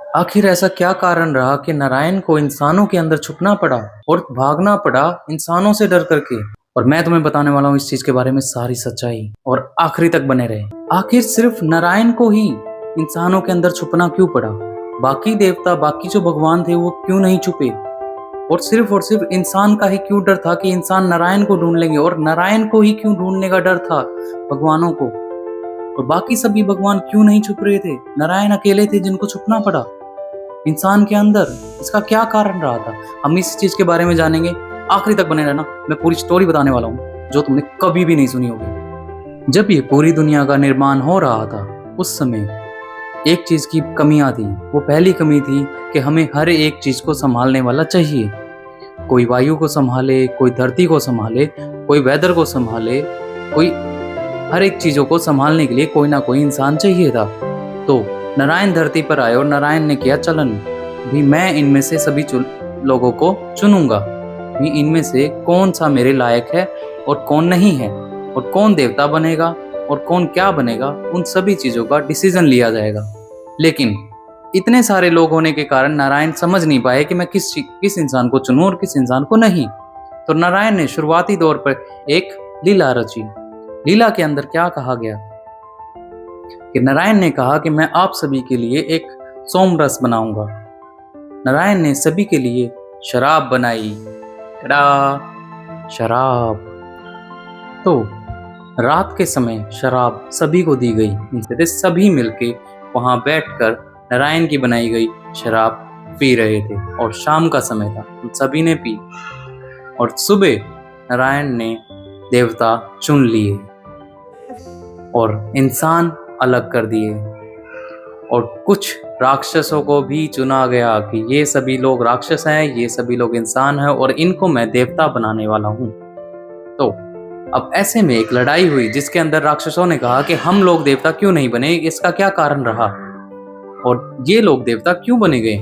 आखिर ऐसा क्या कारण रहा कि नारायण को इंसानों के अंदर छुपना पड़ा और भागना पड़ा इंसानों से डर करके। और मैं तुम्हें बताने वाला हूँ इस चीज के बारे में सारी सच्चाई, और आखिरी तक बने रहे। आखिर सिर्फ नारायण को ही इंसानों के अंदर छुपना क्यों पड़ा? बाकी देवता, बाकी जो भगवान थे वो क्यों नहीं छुपे? और सिर्फ इंसान का ही क्यों डर था कि इंसान नारायण को ढूंढ लेंगे, और नारायण को ही क्यों ढूंढने का डर था भगवानों को? और बाकी सभी भगवान क्यों नहीं छुप रहे थे? नारायण अकेले थे जिनको छुपना पड़ा इंसान के अंदर। इसका क्या कारण रहा था? हम इस चीज के बारे में जानेंगे। आखिरी तक बने रहना, मैं पूरी स्टोरी बताने वाला हूँ जो तुमने कभी भी नहीं सुनी होगी। जब ये पूरी दुनिया का निर्माण हो रहा था उस समय एक चीज की कमियां थी। वो पहली कमी थी कि हमें हर एक चीज को संभालने वाला चाहिए। कोई वायु को संभाले, कोई धरती को संभाले, कोई वेदर को संभाले, कोई हर एक चीजों को संभालने के लिए कोई ना कोई इंसान चाहिए था। तो नारायण धरती पर आए और नारायण ने किया चलन भी, मैं इनमें से सभी लोगों को चुनूंगा भी, इनमें से कौन सा मेरे लायक है और कौन नहीं है, और कौन देवता बनेगा और कौन क्या बनेगा, उन सभी चीजों का डिसीजन लिया जाएगा। लेकिन इतने सारे लोग होने के कारण नारायण समझ नहीं पाए कि मैं किस इंसान को चुनूं और किस इंसान को नहीं। तो नारायण ने शुरुआती दौर पर एक लीला रची। लीला के अंदर क्या कहा गया कि नारायण ने कहा कि मैं आप सभी के लिए एक सोमरस बनाऊंगा। नारायण ने सभी के लिए शराब बनाई। शराब। तो रात के समय शराब सभी को दी गई। सभी मिलके वहां बैठकर नारायण की बनाई गई शराब पी रहे थे, और शाम का समय था, सभी ने पी। और सुबह नारायण ने देवता चुन लिए और इंसान अलग कर दिए, और कुछ राक्षसों को भी चुना गया कि ये सभी लोग राक्षस हैं, ये सभी लोग इंसान हैं, और इनको मैं देवता बनाने वाला हूं। तो अब ऐसे में एक लड़ाई हुई जिसके अंदर राक्षसों ने कहा कि हम लोग देवता क्यों नहीं बने, इसका क्या कारण रहा, और ये लोग देवता क्यों बने गए?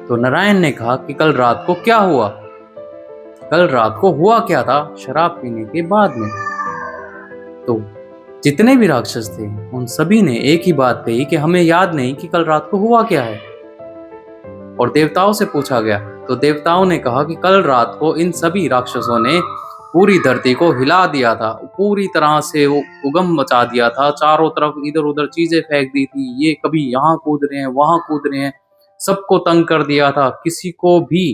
तो नारायण ने कहा कि कल रात को क्या हुआ। कल रात को हुआ क्या था शराब पीने के बाद में? तो जितने भी राक्षस थे उन सभी ने एक ही बात कही कि हमें याद नहीं कि कल रात को हुआ क्या है। और देवताओं से पूछा गया तो देवताओं ने कहा कि कल रात को इन सभी राक्षसों ने पूरी धरती को हिला दिया था, पूरी तरह से वो उगम मचा दिया था, चारों तरफ इधर उधर चीजें फेंक दी थी, ये कभी यहाँ कूद रहे हैं, वहां कूद रहे हैं, सबको तंग कर दिया था, किसी को भी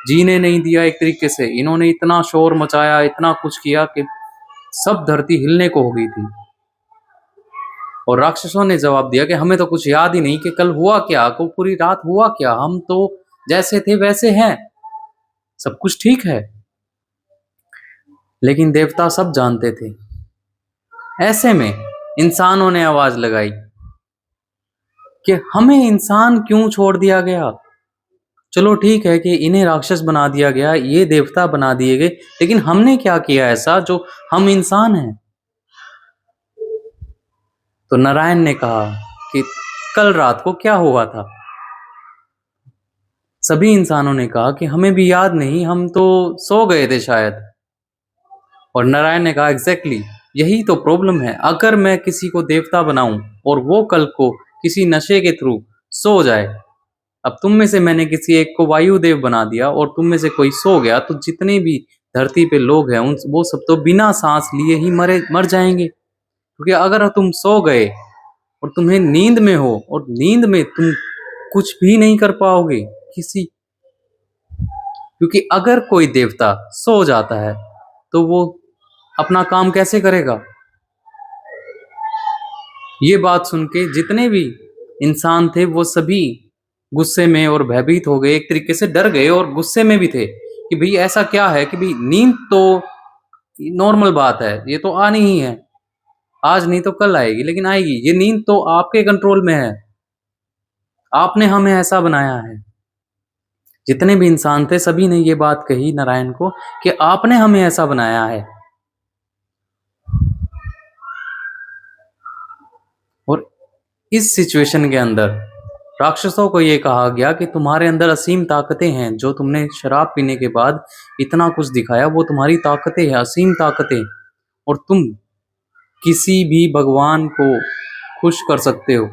जीने नहीं दिया। एक तरीके से इन्होंने इतना शोर मचाया, इतना कुछ किया कि सब धरती हिलने को हो गई थी। और राक्षसों ने जवाब दिया कि हमें तो कुछ याद ही नहीं कि कल हुआ क्या, को पूरी रात हुआ क्या, हम तो जैसे थे वैसे हैं, सब कुछ ठीक है। लेकिन देवता सब जानते थे। ऐसे में इंसानों ने आवाज लगाई कि हमें इंसान क्यों छोड़ दिया गया? चलो ठीक है कि इन्हें राक्षस बना दिया गया, ये देवता बना दिए गए, लेकिन हमने क्या किया ऐसा जो हम इंसान हैं? तो नारायण ने कहा कि कल रात को क्या हुआ था। सभी इंसानों ने कहा कि हमें भी याद नहीं, हम तो सो गए थे शायद। और नारायण ने कहा एग्जैक्टली यही तो प्रॉब्लम है। अगर मैं किसी को देवता बनाऊं और वो कल को किसी नशे के थ्रू सो जाए, अब तुम में से मैंने किसी एक को वायुदेव बना दिया और तुम में से कोई सो गया, तो जितने भी धरती पे लोग हैं उन वो सब तो बिना सांस लिए ही मर जाएंगे। क्योंकि अगर तुम सो गए और तुम्हें नींद में हो, और नींद में तुम कुछ भी नहीं कर पाओगे क्योंकि अगर कोई देवता सो जाता है तो वो अपना काम कैसे करेगा? ये बात सुन के जितने भी इंसान थे वो सभी गुस्से में और भयभीत हो गए, एक तरीके से डर गए और गुस्से में भी थे कि भाई ऐसा क्या है कि भाई नींद तो नॉर्मल बात है, ये तो आनी ही है, आज नहीं तो कल आएगी, लेकिन आएगी। ये नींद तो आपके कंट्रोल में है, आपने हमें ऐसा बनाया है। जितने भी इंसान थे सभी ने ये बात कही नारायण को कि आपने हमें ऐसा बनाया है। और इस सिचुएशन के अंदर राक्षसों को ये कहा गया कि तुम्हारे अंदर असीम ताकतें हैं, जो तुमने शराब पीने के बाद इतना कुछ दिखाया वो तुम्हारी ताकतें हैं, असीम ताकतें, और तुम किसी भी भगवान को खुश कर सकते हो।